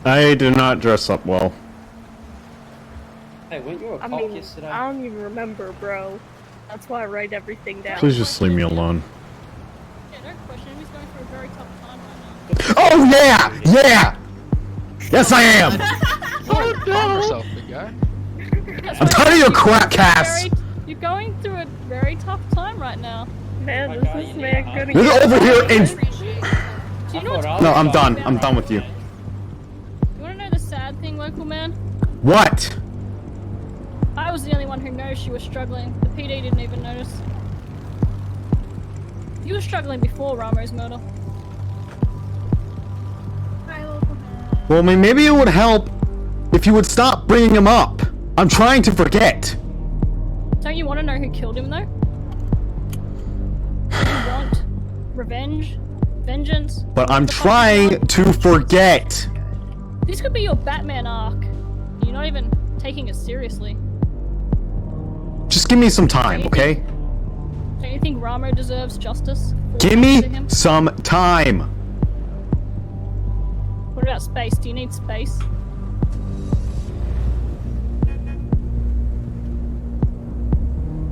I do not dress up well. Hey, weren't you a cop yesterday? I don't even remember, bro. That's why I write everything down. Please just leave me alone. Yeah, don't question him. He's going through a very tough time right now. Oh yeah! Yeah! Yes I am! Oh no! Yourself, big guy. I'm tired of your crap, Cass! You're going through a very tough time right now. Man, is this man gonna You're get over here in... Do you know what's No, I'm done. I'm done with you. You wanna know the sad thing, local man? What? I was the only one who noticed you were struggling. The PD didn't even notice. You were struggling before Ramo's murder. Hi, local man. Well, I mean, maybe it would help if you would stop bringing him up. I'm trying to forget. Don't you want to know who killed him, though? You want revenge? Vengeance? But I'm trying to forget. This could be your Batman arc. You're not even taking it seriously. Just give me some time, okay? Don't you think Ramo deserves justice? Give me some time. What about space? Do you need space?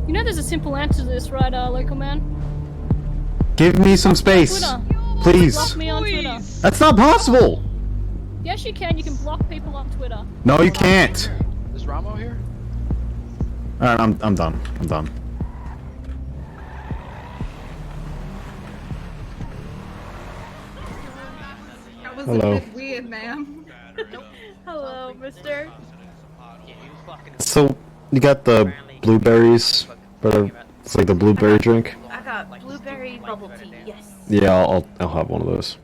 You know there's a simple answer to this, right, local man? Give me some space. Twitter. Please. Block me on Twitter. That's not possible. Yes, you can. You can block people on Twitter. No, you can't. Is Ramo here? Alright, I'm done. I'm done. That was Hello. a bit weird, ma'am. Hello, mister. So, you got the blueberries, but it's like the blueberry drink. I got blueberry bubble tea, yes. Yeah, I'll have one of those.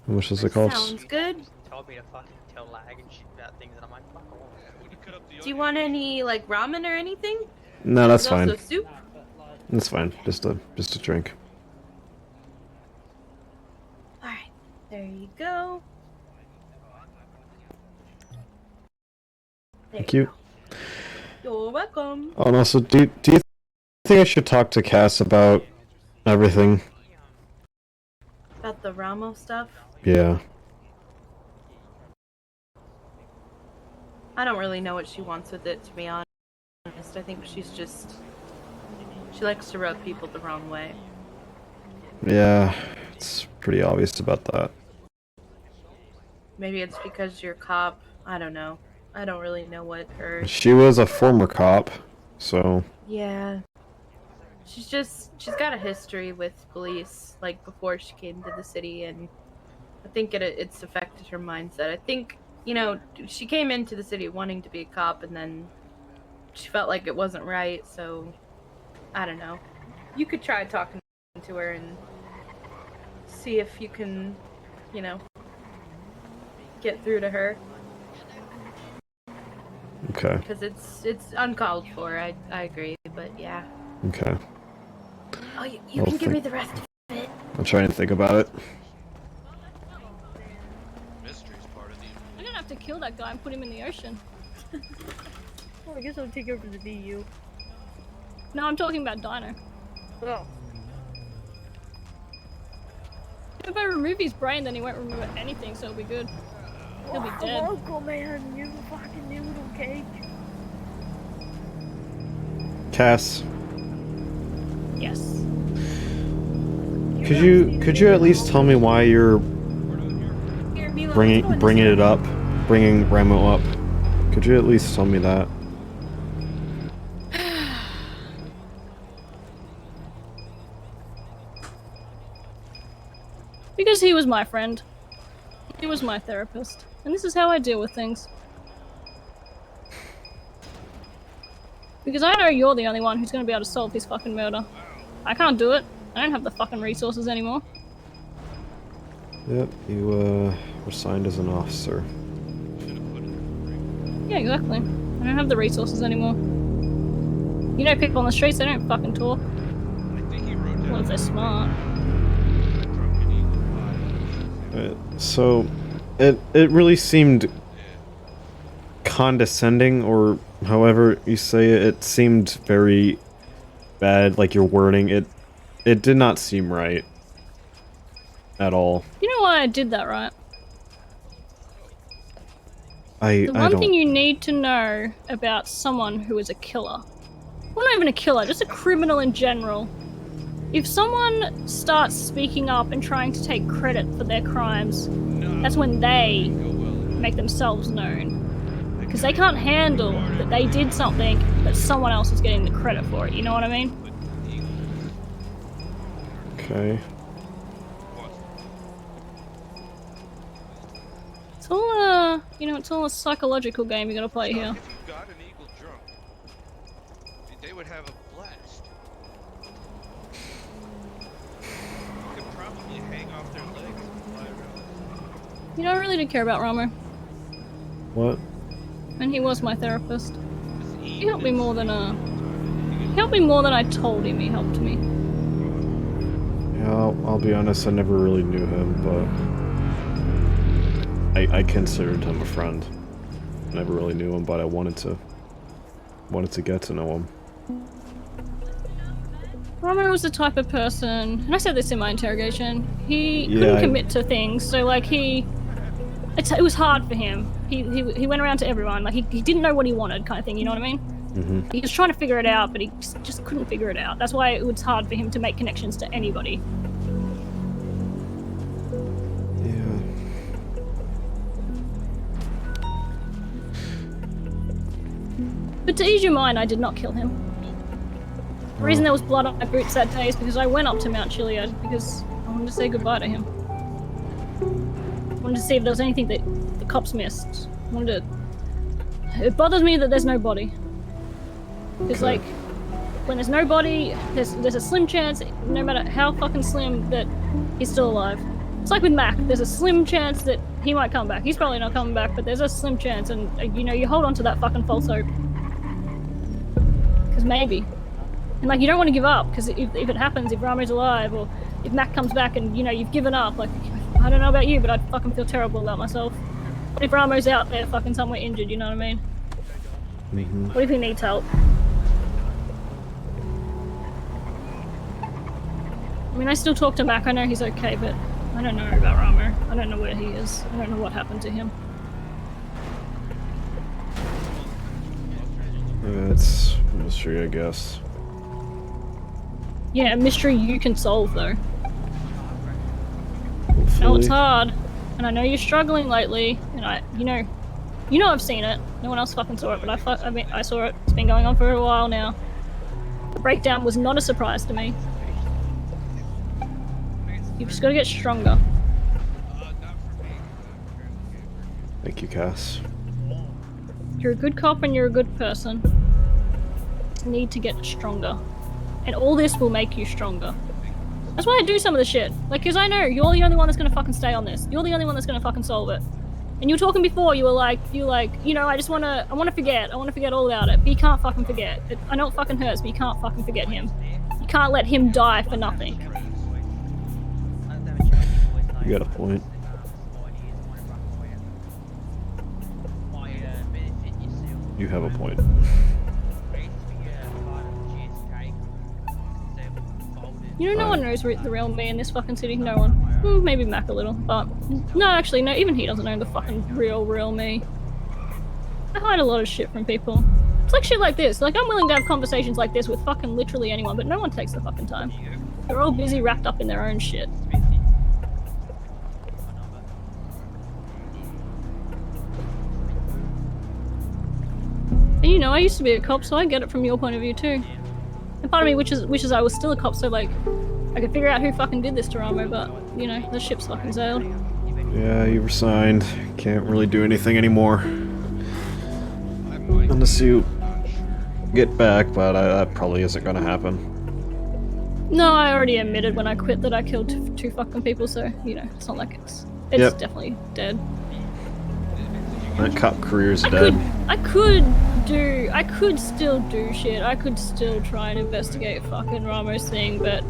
How much does it cost? Sounds good. Told me to fucking tell lag and shit about things, and I'm like, fuck off. Do you want any, like, ramen or anything? No, that's There's fine. also soup. That's fine. Just a drink. Alright, there you go. There Thank you. go. You're welcome. Oh, and also, do you think I should talk to Cass about everything? About the Ramo stuff? Yeah. I don't really know what she wants with it, to be honest. I think she's just... She likes to rub people the wrong way. Yeah, it's pretty obvious about that. Maybe it's because you're a cop. I don't know. I don't really know what her... She was a former cop, so... Yeah. She's got a history with police, like, before she came to the city, and I think it's affected her mindset. I think, you know, she came into the city wanting to be a cop, and then she felt like it wasn't right, so... I don't know. You could try talking to her and see if you can, you know, get through to her. Okay. Because it's uncalled for, I agree, but yeah. Okay. Oh, you can give me the rest of it. I'll try and think about it. I'm gonna have to kill that guy and put him in the ocean. Well, I guess I'll take over the DU. No, I'm talking about Dino. Oh. If I remove his brain, then he won't remember anything, so it'll be good. He'll be dead. Local man, you fucking noodle cake. Cass, Yes. could you at least tell me why you're bringing it up, bringing Ramo up? Could you at least tell me that? Because he was my friend. He was my therapist. And this is how I deal with things. Because I know you're the only one who's gonna be able to solve his fucking murder. I can't do it. I don't have the fucking resources anymore. Yep, you were signed as an officer. Yeah, exactly. I don't have the resources anymore. You know, people on the streets, they don't fucking talk. Well, if they're smart. So, it really seemed condescending, or however you say it. It seemed very bad, like your wording. It did not seem right at all. You know why I did that, right? The one don't... thing you need to know about someone who is a killer, well, not even a killer, just a criminal in general, if someone starts speaking up and trying to take credit for their crimes, that's when they make themselves known. Because they can't handle that they did something, but someone else is getting the credit for it, you know what I mean? Okay. It's all it's all a psychological game you gotta play here. If you got an eagle drunk, they would have a blast. You could probably hang off their legs and fly around. You know, I really did care about Ramo. What? And he was my therapist. He helped me more than I told him he helped me. Yeah, I'll be honest, I never really knew him, but I considered him a friend. Never really knew him, but I wanted to get to know him. Ramo was the type of person, and I said this in my interrogation, he couldn't commit to things, so like it was hard for him. He went around to everyone, like he didn't know what he wanted kind of thing, you know what I mean? Mm-hmm. He was trying to figure it out, but he just couldn't figure it out. That's why it was hard for him to make connections to anybody. Yeah. But to ease your mind, I did not kill him. The reason there was blood on my boots that day is because I went up to Mount Chiliad because I wanted to say goodbye to him. I wanted to see if there was anything that the cops missed. It bothers me that there's no body. Because like, when there's no body, there's a slim chance, no matter how fucking slim, that he's still alive. It's like with Mac, there's a slim chance that he might come back. He's probably not coming back, but there's a slim chance, and you know, you hold on to that fucking false hope. Because maybe. And like, you don't want to give up, because if it happens, if Ramo's alive, or if Mac comes back and, you know, you've given up, like, I don't know about you, but I'd fucking feel terrible about myself. What if Ramo's out there fucking somewhere injured, you know what I mean? Mm-hmm. What if he needs help? I mean, I still talk to Mac, I know he's okay, but I don't know about Ramo. I don't know where he is. I don't know what happened to him. Yeah, it's a mystery, I guess. Yeah, a mystery you can solve, though. Hopefully. I know it's hard, and I know you're struggling lately, and you know I've seen it. No one else fucking saw it, but I saw it. It's been going on for a while now. The breakdown was not a surprise to me. You've just got to get stronger. Thank you, Cass. You're a good cop and you're a good person. You need to get stronger. And all this will make you stronger. That's why I do some of the shit. Like, because I know you're the only one that's gonna fucking stay on this. You're the only one that's gonna fucking solve it. And you were talking before, you were like, you know, I wanna forget all about it. But you can't fucking forget. I know it fucking hurts, but you can't fucking forget him. You can't let him die for nothing. You got a point. You have a point. You know, no one knows the real me in this fucking city. No one. Maybe Mac a little, but no, actually, no. Even he doesn't know the fucking real me. I hide a lot of shit from people. It's like shit like this. Like, I'm willing to have conversations like this with fucking literally anyone, but no one takes the fucking time. They're all busy wrapped up in their own shit. And you know, I used to be a cop, so I get it from your point of view too. And part of me wishes I was still a cop, so like, I could figure out who fucking did this to Ramo, but, you know, the ship's fucking sailed. Yeah, you resigned. Can't really do anything anymore. Unless you get back, but that probably isn't gonna happen. No, I already admitted when I quit that I killed two fucking people, so, you know, it's not like it's definitely dead. That cop career's dead. I could still do shit. I could still try and investigate fucking Ramo's thing, but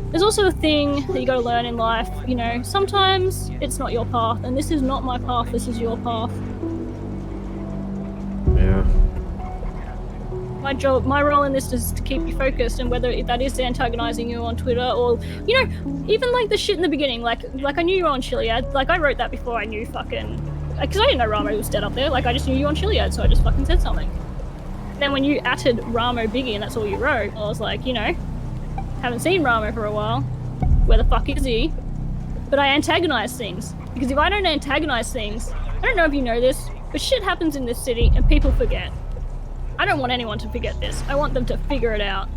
there's also a thing that you gotta learn in life, you know, sometimes it's not your path, and this is not my path, this is your path. Yeah. My role in this is to keep you focused, and whether that is antagonizing you on Twitter, or, you know, even like the shit in the beginning, like I knew you were on Chiliad, like I wrote that before I knew fucking because I didn't know Ramo was dead up there. Like, I just knew you on Chiliad, so I just fucking said something. And then when you atted Ramo Biggie and that's all you wrote, I was like, you know, haven't seen Ramo for a while. Where the fuck is he? But I antagonize things. Because if I don't antagonize things, I don't know if you know this, but shit happens in this city and people forget. I don't want anyone to forget this. I want them to figure it out.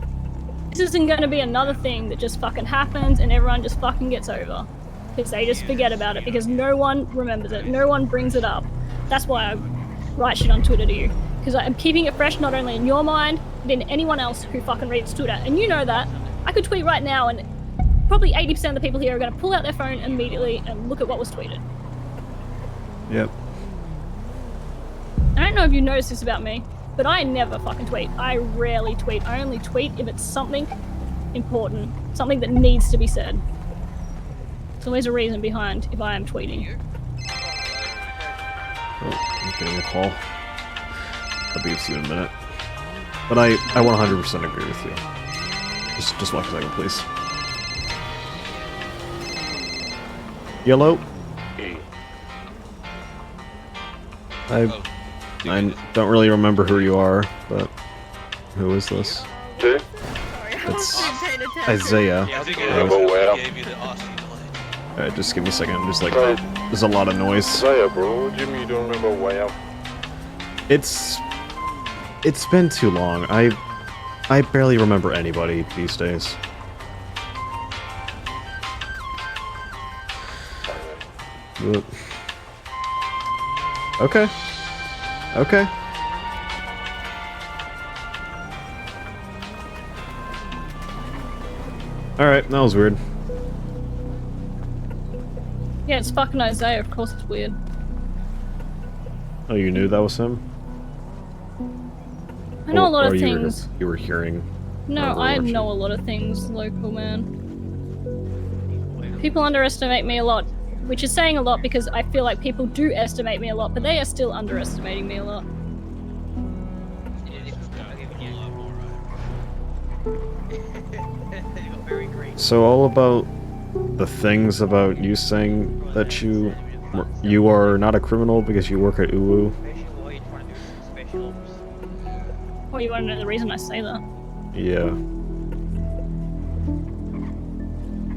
This isn't going to be another thing that just fucking happens and everyone just fucking gets over. Because they just forget about it, because no one remembers it, no one brings it up. That's why I write shit on Twitter to you. Because I'm keeping it fresh not only in your mind, but in anyone else who fucking reads Twitter. And you know that. I could tweet right now and probably 80% of the people here are going to pull out their phone immediately and look at what was tweeted. Yep. I don't know if you noticed this about me, but I never fucking tweet. I rarely tweet. I only tweet if it's something important, something that needs to be said. There's always a reason behind if I am tweeting. Oh, I'm getting a call. I'll be with you in a minute. But I 100% agree with you. Just watch a second, please. Yellow? I don't really remember who you are, but who is this? It's Isaiah. Yeah, I think Alright, gave you the Aussie just give me a second. There's like, there's a lot of noise. Isaiah, bro, what do you mean you don't remember way up? It's been too long. I barely remember anybody these days. But, okay. Okay. Alright, that was weird. Yeah, it's fucking Isaiah, of course it's weird. Oh, you knew that was him? I know a lot of you things. You were hearing. No, I know a lot of things, local man. People underestimate me a lot, which is saying a lot because I feel like people do estimate me a lot, but they are still underestimating me a lot. So all about the things about you saying that you are not a criminal because you work at Uwu. Well, you want to know the reason I say that? Yeah.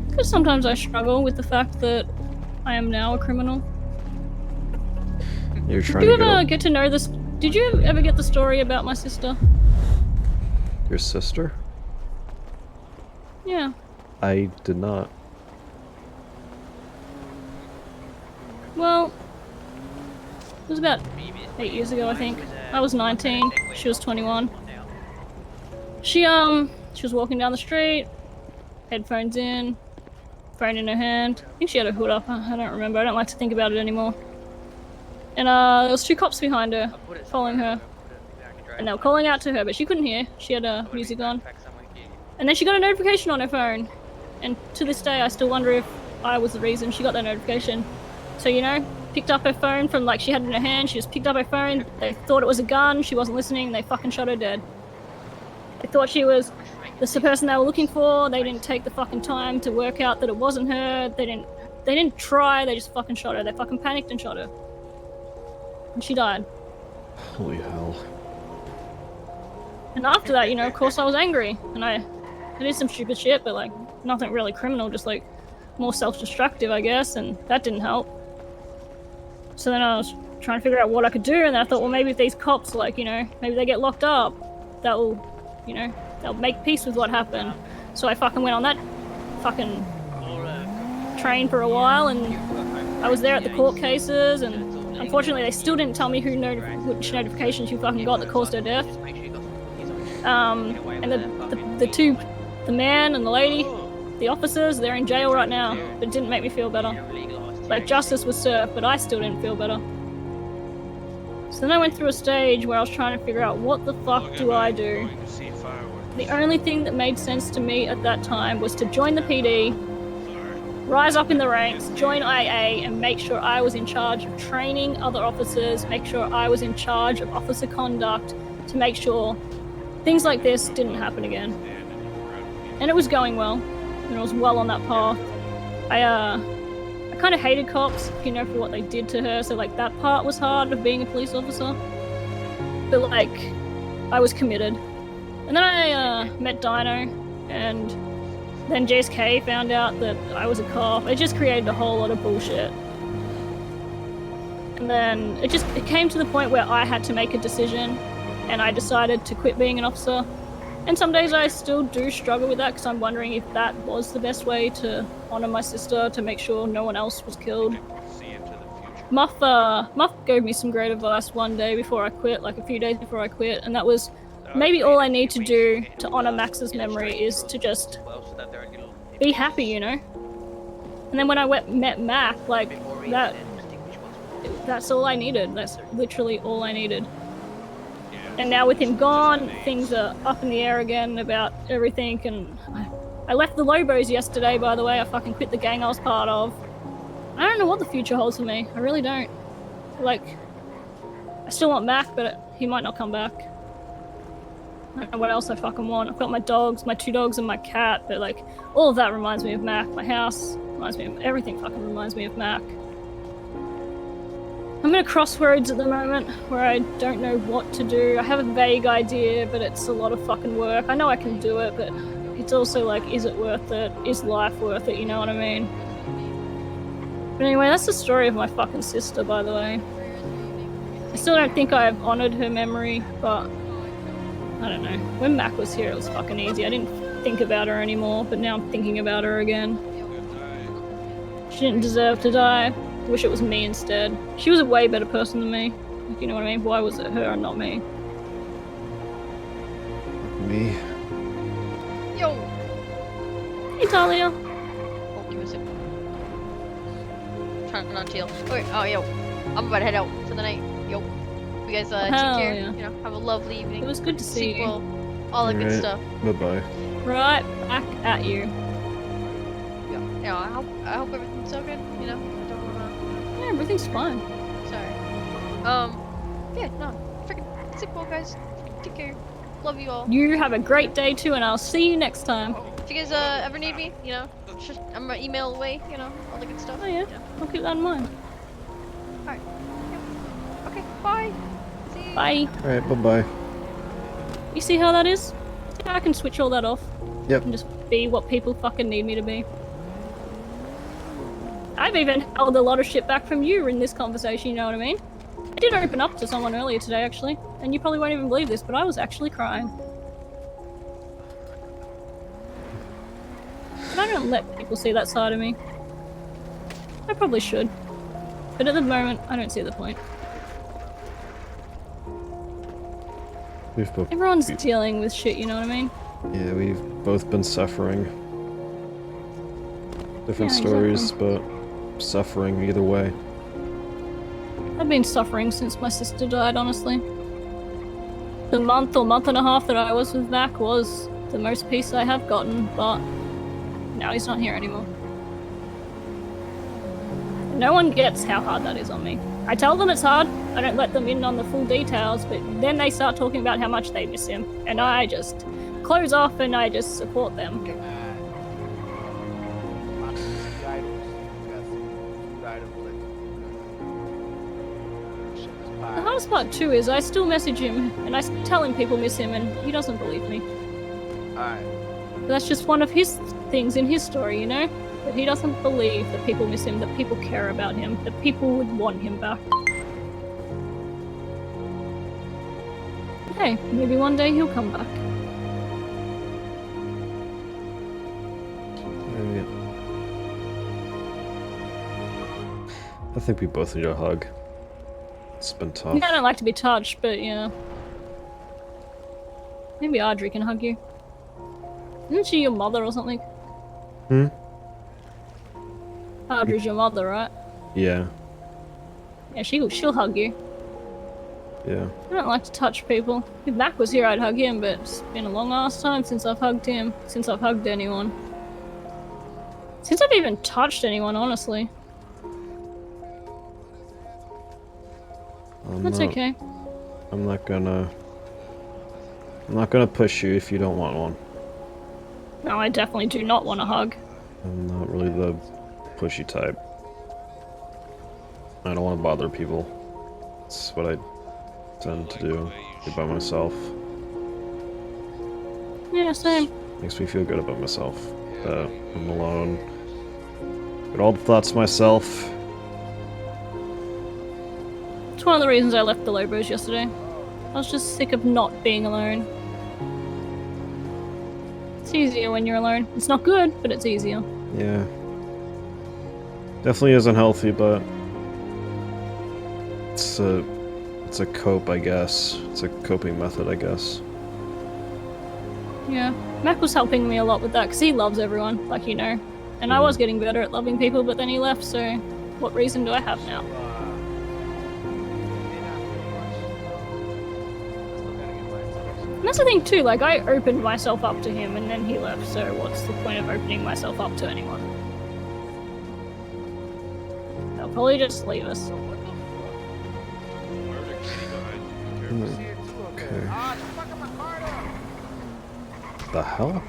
Because sometimes I struggle with the fact that I am now a criminal. You're trying Did you to ever get to know this? Did you ever get the story about my sister? Your sister? Yeah. I did not. Well, it was about 8 years ago, I think. I was 19, she was 21. She was walking down the street, headphones in, phone in her hand. I think she had a hood up, I don't remember, I don't like to think about it anymore. And there was two cops behind her, following her. And they were calling out to her, but she couldn't hear, she had music on. And then she got a notification on her phone. And to this day, I still wonder if I was the reason she got that notification. So, you know, picked up her phone from, like, she had it in her hand, she just picked up her phone, they thought it was a gun, she wasn't listening, they fucking shot her dead. They thought she was the person they were looking for, they didn't take the fucking time to work out that it wasn't her, they didn't try, they just fucking shot her, they fucking panicked and shot her. And she died. Holy hell. And after that, you know, of course I was angry, and I did some stupid shit, but, like, nothing really criminal, just, like, more self-destructive, I guess, and that didn't help. So then I was trying to figure out what I could do, and then I thought, well, maybe if these cops, like, you know, maybe they get locked up, that will, you know, they'll make peace with what happened. So I fucking went on that fucking train for a while, and I was there at the court cases, and unfortunately they still didn't tell me which notification she fucking got that caused her death. And the man and the lady, the officers, they're in jail right now, but it didn't make me feel better. Like, justice was served, but I still didn't feel better. So then I went through a stage where I was trying to figure out what the fuck do I do. The only thing that made sense to me at that time was to join the PD, rise up in the ranks, join IA, and make sure I was in charge of training other officers, make sure I was in charge of officer conduct, to make sure things like this didn't happen again. And it was going well, and I was well on that path. I kind of hated cops, you know, for what they did to her. So like that part was hard of being a police officer. But like, I was committed. And then I met Dino, and then JSK found out that I was a cop. It just created a whole lot of bullshit. And then it came to the point where I had to make a decision, and I decided to quit being an officer. And some days I still do struggle with that, because I'm wondering if that was the best way to honor my sister, to make sure no one else was killed. Muff gave me some great advice one day before I quit, like a few days before I quit, and that was, maybe all I need to do to honor Max's memory is to just be happy, you know? And then when I met Mac, like, that's all I needed. That's literally all I needed. And now with him gone, things are up in the air again about everything, and I left the Lobos yesterday, by the way. I fucking quit the gang I was part of. I don't know what the future holds for me. I really don't. Like, I still want Mac, but he might not come back. I don't know what else I fucking want. I've got my dogs, my 2 dogs and my cat, but like, all of that reminds me of Mac. My house reminds me of everything fucking reminds me of Mac. I'm at a crossroads at the moment where I don't know what to do. I have a vague idea, but it's a lot of fucking work. I know I can do it, but it's also like, is it worth it? Is life worth it? You know what I mean? But anyway, that's the story of my fucking sister, by the way. I still don't think I've honored her memory, but I don't know. When Mac was here, it was fucking easy. I didn't think about her anymore, but now I'm thinking about her again. She didn't deserve to die. I wish it was me instead. She was a way better person than me. Like, you know what I mean? Why was it her and not me? Me? Yo! Hey, Talia. Oh, give me a second. Trying not to yell. Okay, oh, yo. I'm about to head out for the night. Yo. You guys take care. Yeah. You know, have a lovely evening. It was good to see you. Well, all that good stuff. Bye-bye. Right back at you. Yeah, I hope everything's so good, you know? I don't wanna... Yeah, everything's fine. Sorry. Yeah, no. Freaking sick well, guys. Take care. Love you all. You have a great day too, and I'll see you next time. If you guys ever need me, you know, just, I'm an email away, you know, all the good stuff. Oh yeah, I'll keep that in mind. Alright. Yeah. Okay, bye. See you. Bye. Alright, bye-bye. You see how that is? Yeah, I can switch all that off. Yep. And just be what people fucking need me to be. I've even held a lot of shit back from you in this conversation, you know what I mean? I did open up to someone earlier today, actually. And you probably won't even believe this, but I was actually crying. But I don't let people see that side of me. I probably should. But at the moment, I don't see the point. Everyone's dealing with shit, you know what I mean? Yeah, we've both been suffering. Different Yeah, stories, exactly. but suffering either way. I've been suffering since my sister died, honestly. The month or month and a half that I was with Mac was the most peace I have gotten, but now he's not here anymore. No one gets how hard that is on me. I tell them it's hard, I don't let them in on the full details, but then they start talking about how much they miss him, and I just close off and I just support them. The hardest part too is I still message him and I tell him people miss him and he doesn't believe me. Alright. That's just one of his things in his story, you know? That he doesn't believe that people miss him, that people care about him, that people would want him back. Hey, maybe one day he'll come back. Alright. I think we both need a hug. It's been tough. Yeah, I don't like to be touched, but yeah. Maybe Audrey can hug you. Isn't she your mother or something? Hmm? Audrey's your mother, right? Yeah. Yeah, she'll hug you. Yeah. I don't like to touch people. If Mac was here, I'd hug him, but it's been a long ass time since I've hugged him. Since I've hugged anyone. Since I've even touched anyone, honestly. That's okay. I'm not gonna push you if you don't want one. No, I definitely do not want a hug. I'm not really the pushy type. I don't want to bother people. That's what I tend to do by myself. Yeah, same. Makes me feel good about myself. I'm alone. Got all the thoughts to myself. It's one of the reasons I left the Lobos yesterday. I was just sick of not being alone. It's easier when you're alone. It's not good, but it's easier. Yeah. Definitely isn't healthy, but it's a cope, I guess. It's a coping method, I guess. Yeah. Mac was helping me a lot with that because he loves everyone, like you know. And I was getting better at loving people, but then he left, so what reason do I have now? And that's the thing too, like I opened myself up to him and then he left, so what's the point of opening myself up to anyone? They'll probably just leave us. Okay. The hell?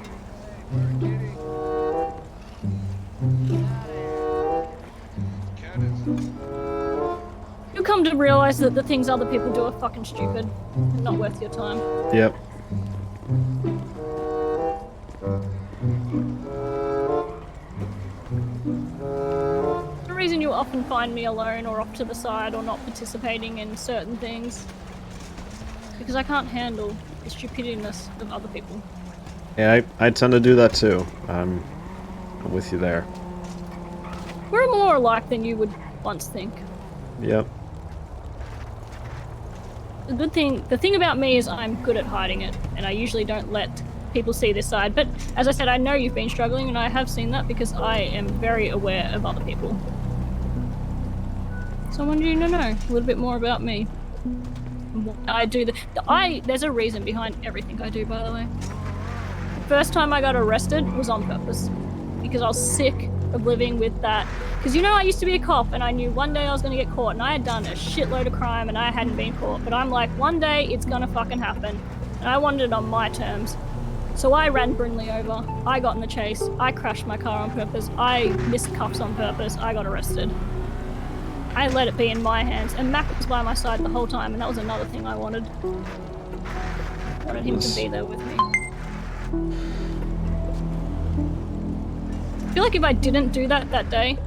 You come to realize that the things other people do are fucking stupid and not worth your time. Yep. The reason you often find me alone or off to the side or not participating in certain things is because I can't handle the stupidity-ness of other people. Yeah, I tend to do that too. I'm with you there. We're more alike than you would once think. Yep. The thing about me is I'm good at hiding it, and I usually don't let people see this side. But as I said, I know you've been struggling, and I have seen that because I am very aware of other people. So I want you to know a little bit more about me. I do there's a reason behind everything I do, by the way. The first time I got arrested was on purpose, because I was sick of living with that. Because you know, I used to be a cop and I knew one day I was going to get caught, and I had done a shitload of crime and I hadn't been caught, but I'm like, one day it's going to fucking happen, and I wanted it on my terms. So I ran Brindley over, I got in the chase, I crashed my car on purpose, I missed cuffs on purpose, I got arrested. I let it be in my hands, and Mac was by my side the whole time, and that was another thing I wanted. I wanted him to be there with me. I feel like if I didn't do that day,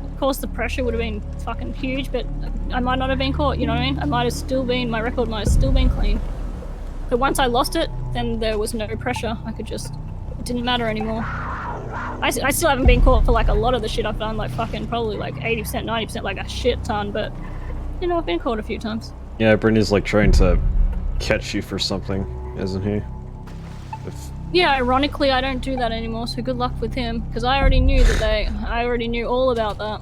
of course the pressure would have been fucking huge, but I might not have been caught, you know what I mean? My record might have still been clean. But once I lost it, then there was no pressure. It didn't matter anymore. I still haven't been caught for like a lot of the shit I've done, like fucking probably like 80%, 90%, like a shit ton, but you know, I've been caught a few times. Yeah, Brittany's like trying to catch you for something, isn't he? Yeah, ironically, I don't do that anymore, so good luck with him, because I already knew I already knew all about that.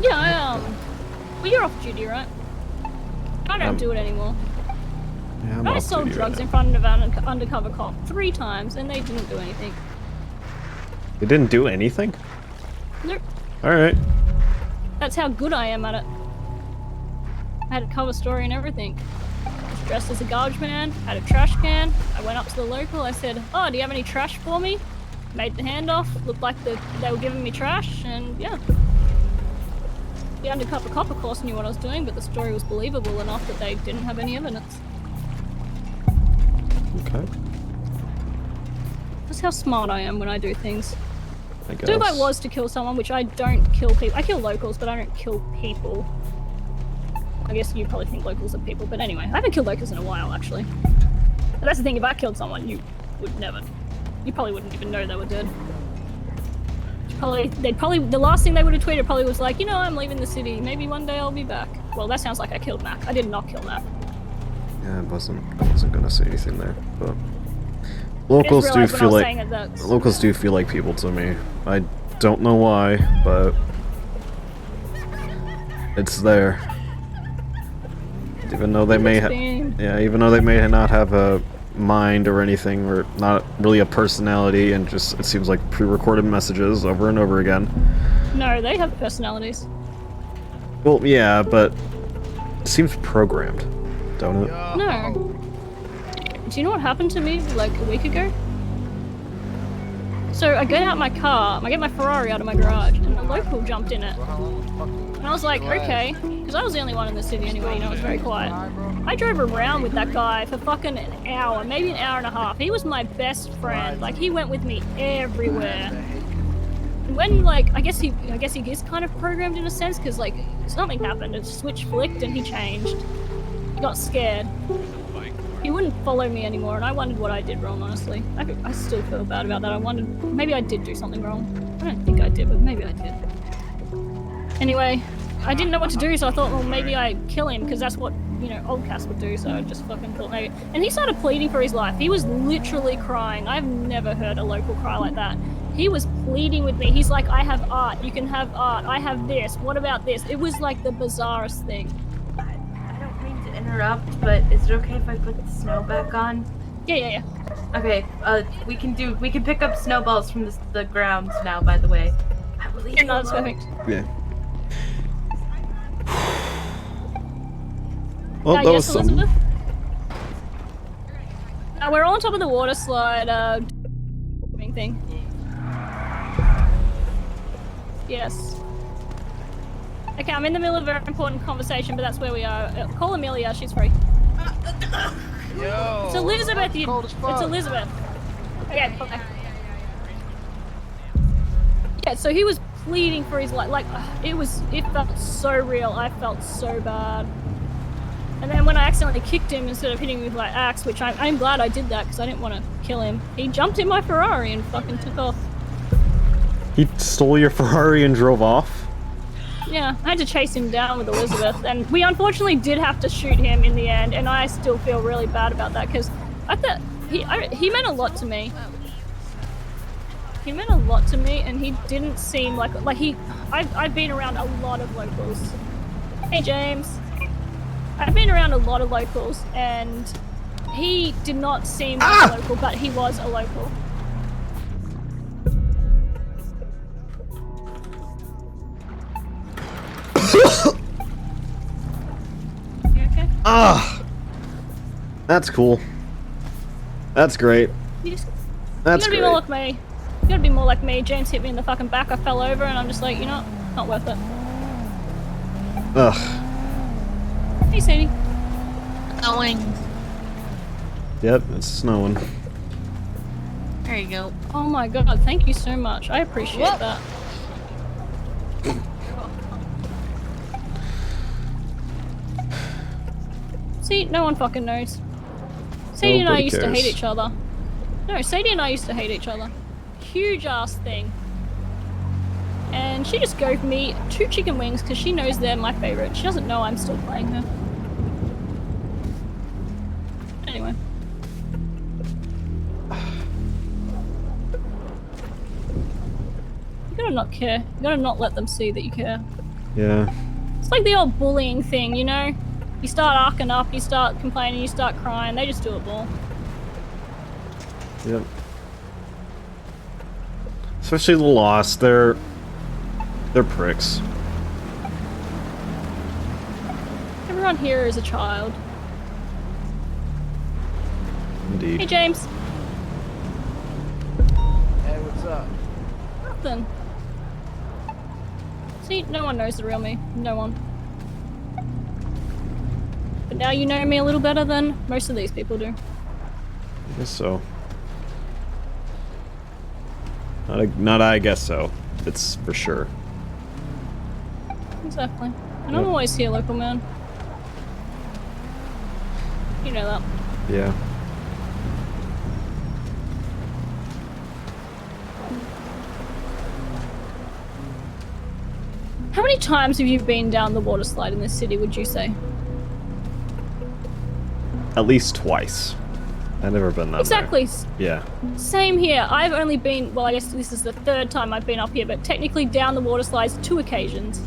Yeah, well, you're off duty, right? I don't do it anymore. Yeah, I sold drugs in front of an undercover cop 3 times, and they didn't do anything. They didn't do anything? Nope. Alright. That's how good I am at it. I had a cover story and everything. I was dressed as a garbage man, had a trash can. I went up to the local, I said, "Oh, do you have any trash for me?" Made the handoff, looked like they were giving me trash, and yeah. The undercover cop, of course, knew what I was doing, but the story was believable enough that they didn't have any evidence. Okay. That's how smart I am when I do things. I guess. So if I was to kill someone, which I don't kill people. I kill locals, but I don't kill people. I guess you probably think locals are people, but anyway, I haven't killed locals in a while, actually. But that's the thing, if I killed someone, you probably wouldn't even know they were dead. The last thing they would have tweeted probably was like, you know, I'm leaving the city, maybe one day I'll be back. Well, that sounds like I killed Mac. I did not kill Mac. Yeah, I wasn't gonna say anything there, but locals do feel like people to me. I don't know why, but it's there. Even though they may not have a mind or anything, or not really a personality, and just it seems like pre-recorded messages over and over again. No, they have personalities. Well, yeah, but it seems programmed, don't it? No. Do you know what happened to me like a week ago? So I get out my car, I get my Ferrari out of my garage, and a local jumped in it. And I was like, okay, because I was the only one in the city anyway, you know, it was very quiet. I drove around with that guy for fucking an hour, maybe an hour and a half. He was my best friend. Like, he went with me everywhere. And when, like, I guess he is kind of programmed in a sense, because, like, something happened, a switch flicked and he changed. He got scared. He wouldn't follow me anymore, and I wondered what I did wrong, honestly. I still feel bad about that. I wondered, maybe I did do something wrong. I don't think I did, but maybe I did. Anyway, I didn't know what to do, so I thought, well, maybe I kill him, because that's what, you know, old Cass would do, so I just fucking thought maybe. And he started pleading for his life. He was literally crying. I've never heard a local cry like that. He was pleading with me. He's like, I have art. You can have art. I have this. What about this? It was like the bizarrest thing. Interrupt, but is it okay if I put the snow back on? Yeah. Okay, we can pick up snowballs from the ground now, by the way. I will leave you that's alone. perfect. Yeah. Well, that yes, was something. Elizabeth? We're on top of the water slide, thing. Yes. Okay, I'm in the middle of a very important conversation, but that's where we are. Call Amelia, she's free. Yo, it's Elizabeth, it's Elizabeth. Okay, okay. Yeah, so he was pleading for his life. Like, it felt so real. I felt so bad. And then when I accidentally kicked him instead of hitting him with my axe, which I'm glad I did that because I didn't want to kill him, he jumped in my Ferrari and fucking took off. He stole your Ferrari and drove off? Yeah, I had to chase him down with Elizabeth, and we unfortunately did have to shoot him in the end, and I still feel really bad about that, because I thought he meant a lot to me. He meant a lot to me, and he didn't seem like I've been around a lot of locals. Hey, James. I've been around a lot of locals, and he did not seem like a local, but he was a local. You okay? That's cool. That's great. That's great. You gotta be more like me. You gotta be more like me. James hit me in the fucking back, I fell over, and I'm just like, you know, not worth it. Ugh. Hey, Sadie. Snowing. Yep, it's snowing. There you go. Oh my god, thank you so much. I appreciate that. See, no one fucking knows. Sadie and I used to hate each other. No, Sadie and I used to hate each other. Huge ass thing. And she just gave me 2 chicken wings because she knows they're my favorite. She doesn't know I'm still playing her. Anyway. You gotta not care. You gotta not let them see that you care. Yeah. It's like the old bullying thing, you know? You start arcing up, you start complaining, you start crying, they just do it all. Yep. Especially the Lost, they're pricks. Everyone here is a child. Indeed. Hey, James. Hey, what's up? Nothing. See, no one knows the real me. No one. But now you know me a little better than most of these people do. I guess so. Not I guess so. It's for sure. Exactly. And I'm always here, local man. You know that. Yeah. How many times have you been down the water slide in this city, would you say? At least twice. I've never been that Exactly. Yeah. Same here. I've only been, well, I guess this is the 3rd time I've been up here, but technically down the water slides 2 occasions.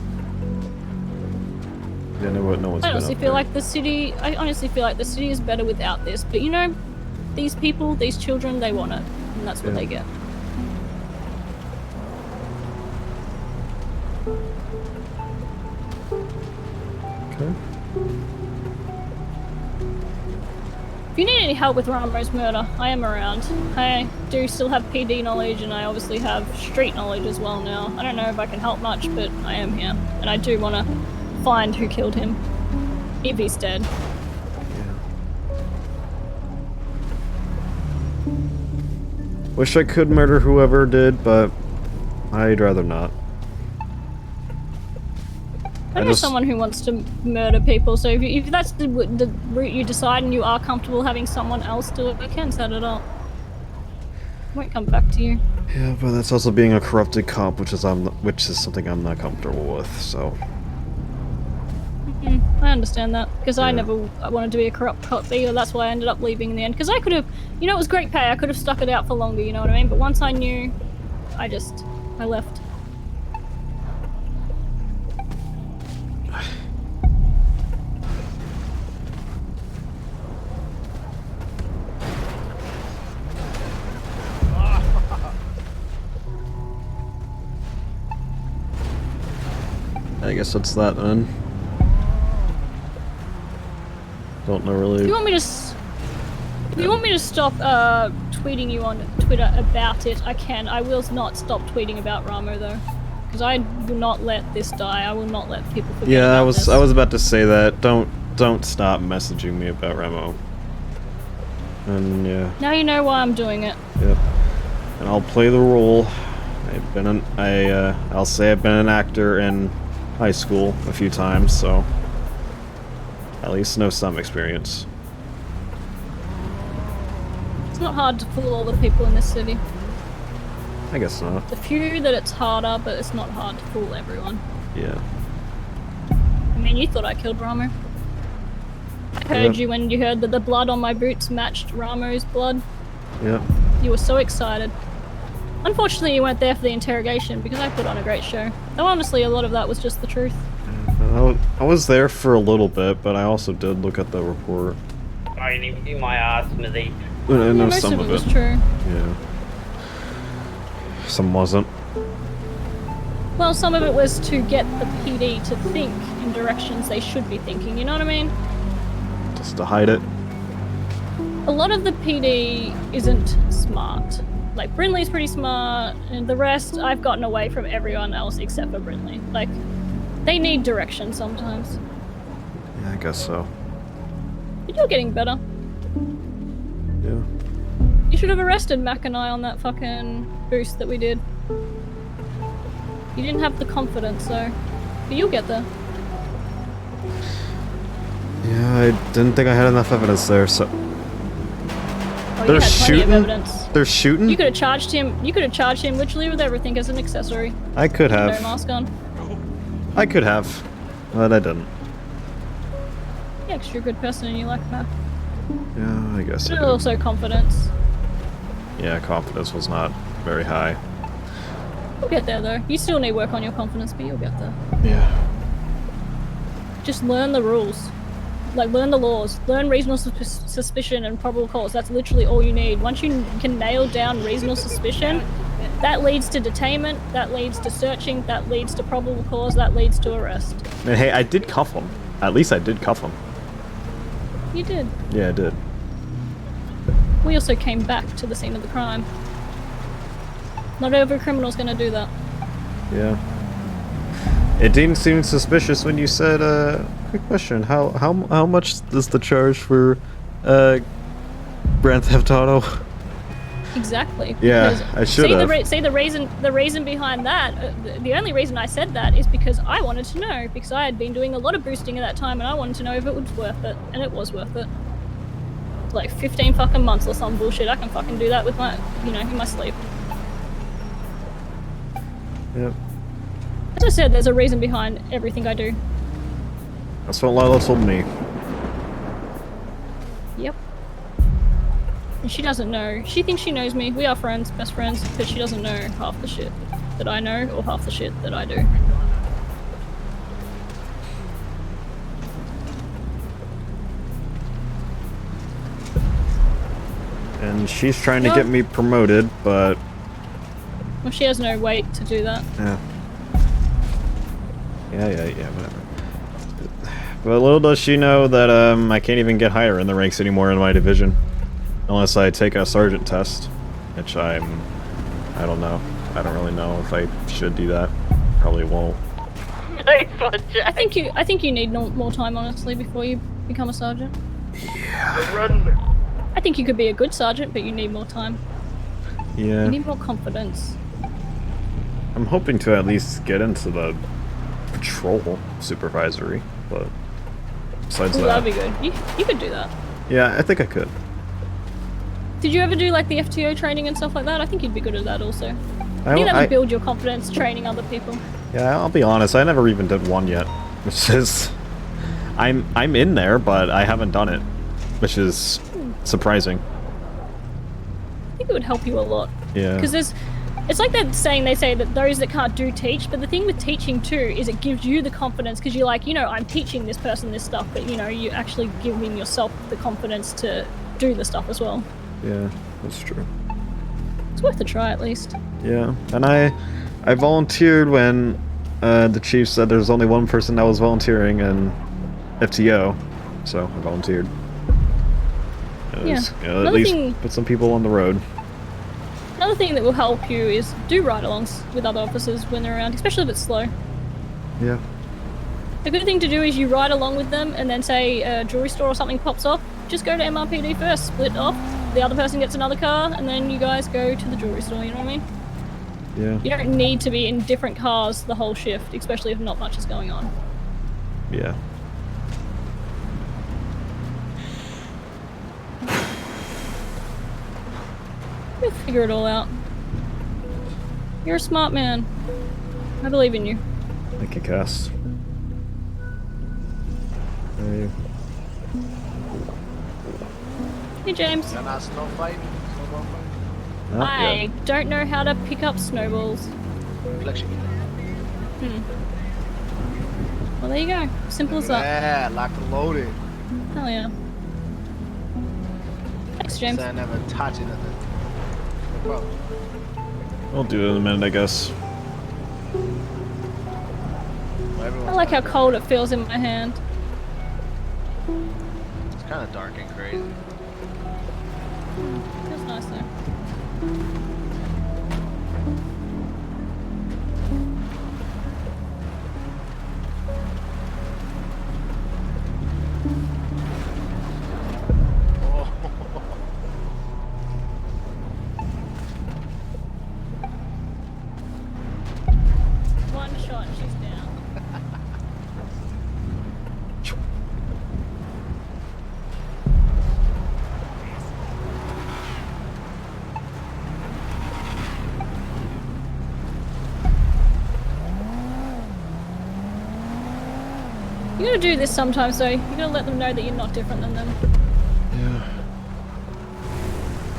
Yeah, no one's I been honestly up feel there. like the city, is better without this, but you know, these people, these children, they want it, and that's what they get. Okay. If you need any help with Ramo's murder, I am around. I do still have PD knowledge, and I obviously have street knowledge as well now. I don't know if I can help much, but I am here. And I do want to find who killed him. If he's dead. Wish I could murder whoever did, but I'd rather not. I know someone who wants to murder people, so if that's the route you decide and you are comfortable having someone else do it, you can set it up. It won't come back to you. Yeah, but that's also being a corrupted cop, which is something I'm not comfortable with, so... I understand that, because I never wanted to be a corrupt cop either. That's why I ended up leaving in the end. Because I could have, you know, it was great pay. I could have stuck it out for longer, you know what I mean? But once I knew, I left. I guess that's that then. Don't know really. If you want me to stop tweeting you on Twitter about it, I can. I will not stop tweeting about Ramo though, because I will not let this die. I will not let people forget. Yeah, about this. I was about to say that. Don't stop messaging me about Ramo. And yeah. Now you know why I'm doing it. Yep. And I'll play the role. I'll say I've been an actor in high school a few times, so at least know some experience. It's not hard to fool all the people in this city. I guess not. It's a few that it's harder, but it's not hard to fool everyone. Yeah. I mean, you thought I killed Ramo. I heard you when you heard that the blood on my boots matched Ramo's blood. Yep. You were so excited. Unfortunately, you weren't there for the interrogation because I put on a great show. Though honestly, a lot of that was just the truth. I was there for a little bit, but I also did look at the report. Oh, you need to do my ass, Smithy. I know most some of of it was it. true. Yeah. Some wasn't. Well, some of it was to get the PD to think in directions they should be thinking, you know what I mean? Just to hide it. A lot of the PD isn't smart. Like, Brinley's pretty smart, and the rest, I've gotten away from everyone else except for Brinley. Like, they need direction sometimes. Yeah, I guess so. But you're getting better. Yeah. You should have arrested Mac and I on that fucking boost that we did. You didn't have the confidence, though. But you'll get there. Yeah, I didn't think I had enough evidence there, so... Oh, They're you had plenty shooting? of evidence. They're shooting? You could have charged him. You could have charged him literally with everything as an accessory. I could have. No mask on. I could have, but I didn't. Yeah, 'cause you're a good person and you like that. Yeah, I guess I But did. also confidence. Yeah, confidence was not very high. You'll get there though. You still need work on your confidence, but you'll get there. Yeah. Just learn the rules. Like, learn the laws. Learn reasonable suspicion and probable cause. That's literally all you need. Once you can nail down reasonable suspicion, that leads to detainment, that leads to searching, that leads to probable cause, that leads to arrest. And hey, I did cuff him. At least I did cuff him. You did. Yeah, I did. We also came back to the scene of the crime. Not every criminal's gonna do that. Yeah. It didn't seem suspicious when you said, quick question, how much is the charge for, Grand Theft Auto? Exactly. Yeah, because I should have. See the reason behind that. The only reason I said that is because I wanted to know, because I had been doing a lot of boosting at that time, and I wanted to know if it was worth it, and it was worth it. Like 15 fucking months or some bullshit. I can fucking do that with my, you know, in my sleep. Yep. As I said, there's a reason behind everything I do. That's what Lila told me. Yep. And she doesn't know. She thinks she knows me. We are friends, best friends, but she doesn't know half the shit that I know or half the shit that I do. And she's trying to get me promoted, but... Well, she has no weight to do that. Yeah. Yeah, whatever. But little does she know that I can't even get higher in the ranks anymore in my division. Unless I take a sergeant test. Which I don't know. I don't really know if I should do that. Probably won't. I think you need more time, honestly, before you become a sergeant. Yeah. I think you could be a good sergeant, but you need more time. Yeah. You need more confidence. I'm hoping to at least get into the patrol supervisory, but besides Ooh, that... that'd be good. You could do that. Yeah, I think I could. Did you ever do like the FTO training and stuff like that? I think you'd be good at that also. I think that would build your confidence training other people. Yeah, I'll be honest, I never even did one yet. Which is... I'm in there, but I haven't done it. Which is surprising. I think it would help you a lot. Yeah. Because it's like that saying they say that those that can't do teach, but the thing with teaching too is it gives you the confidence because you're like, you know, I'm teaching this person this stuff, but you know, you actually giving yourself the confidence to do the stuff as well. Yeah, that's true. It's worth a try at least. Yeah, and I volunteered when the chief said there's only one person that was volunteering in FTO, so I volunteered. Yeah. You know, at least put some people on the road. Another thing that will help you is do ride-alongs with other officers when they're around, especially if it's slow. Yeah. A good thing to do is you ride along with them and then say a jewelry store or something pops off, just go to MRPD first, split off, the other person gets another car, and then you guys go to the jewelry store, you know what I mean? Yeah. You don't need to be in different cars the whole shift, especially if not much is going on. Yeah. You'll figure it all out. You're a smart man. I believe in you. Thank you, Cass. Hey. Hey, James. Not snow fighting? I don't know how to pick up snowballs. Reflection. Well, there you go. Simple as that. Yeah, locked and loaded. Hell yeah. Thanks, James. I never touch it. No problem. I'll do it in a minute, I guess. I like how cold it feels in my hand. It's kind of dark and crazy. Feels nice though. One shot, she's down. You gotta do this sometimes though. You gotta let them know that you're not different than them. Yeah.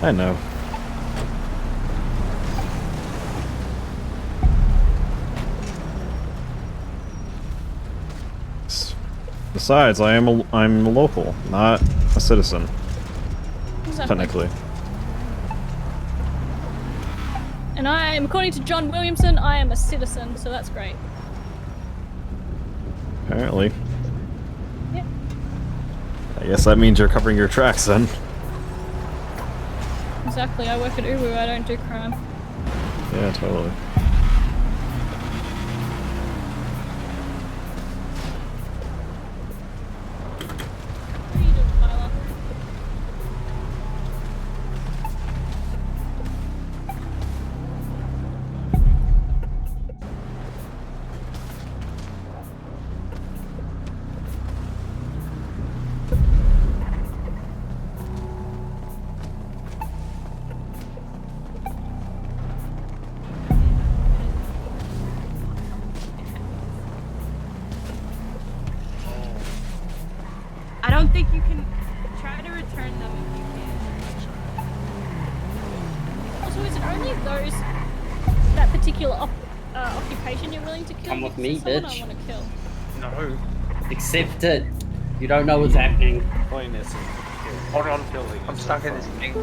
I know. Besides, I'm a local, not a citizen. Exactly. Technically. And I am, according to John Williamson, I am a citizen, so that's great. Apparently. Yeah. I guess that means you're covering your tracks then. Exactly, I work at Ubu, I don't do crime. Yeah, totally. What are you doing, Tyler? I don't think you can try to return them if you can. Also, is it only those, that particular occupation you're willing to kill? Come with Because me, there's someone bitch. I want to kill. No. Accept it. You don't know what's happening. Hold on, I'm stuck in this thing.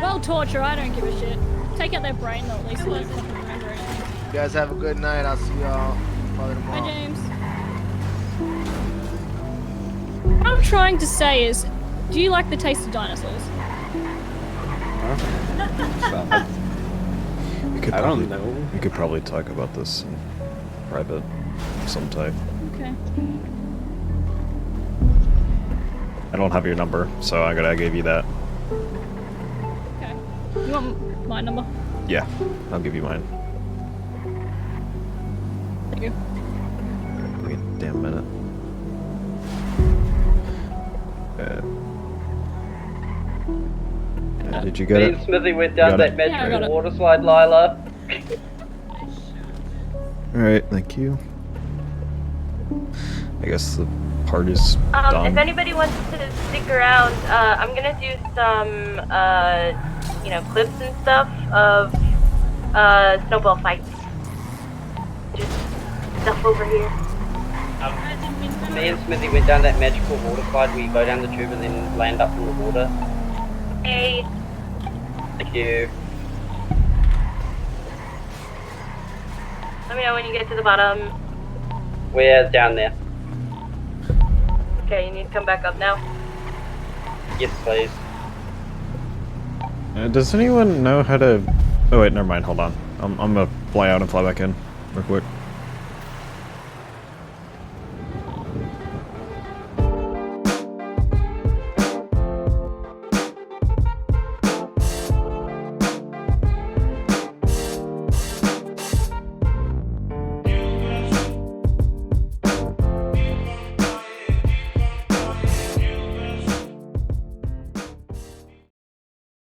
Well, torture, I don't give a shit. Take out their brain, they'll at least like, fucking remember anything. You guys have a good night. I'll see y'all probably tomorrow. Bye, James. I'm trying to say is, do you like the taste of dinosaurs? I don't know. We could probably talk about this in private sometime. Okay. I don't have your number, so I gave you that. Okay. You want my number? Yeah, I'll give you mine. Thank you. Give me a damn minute. Did you get Me it? and Smithy went down Got that it. magical Yeah, I got it. water slide, Lila. Alright, thank you. I guess the part is done. If anybody wants to stick around, I'm gonna do some, you know, clips and stuff of, snowball fights. Just stuff over here. Me and Smithy went down that magical water slide where you go down the tube and then land up in the water. Hey. Thank you. Let me know when you get to the bottom. We're down there. Okay, you need to come back up now. Yes, please. Does anyone know how to... Oh wait, never mind, hold on. I'm gonna fly out and fly back in real quick.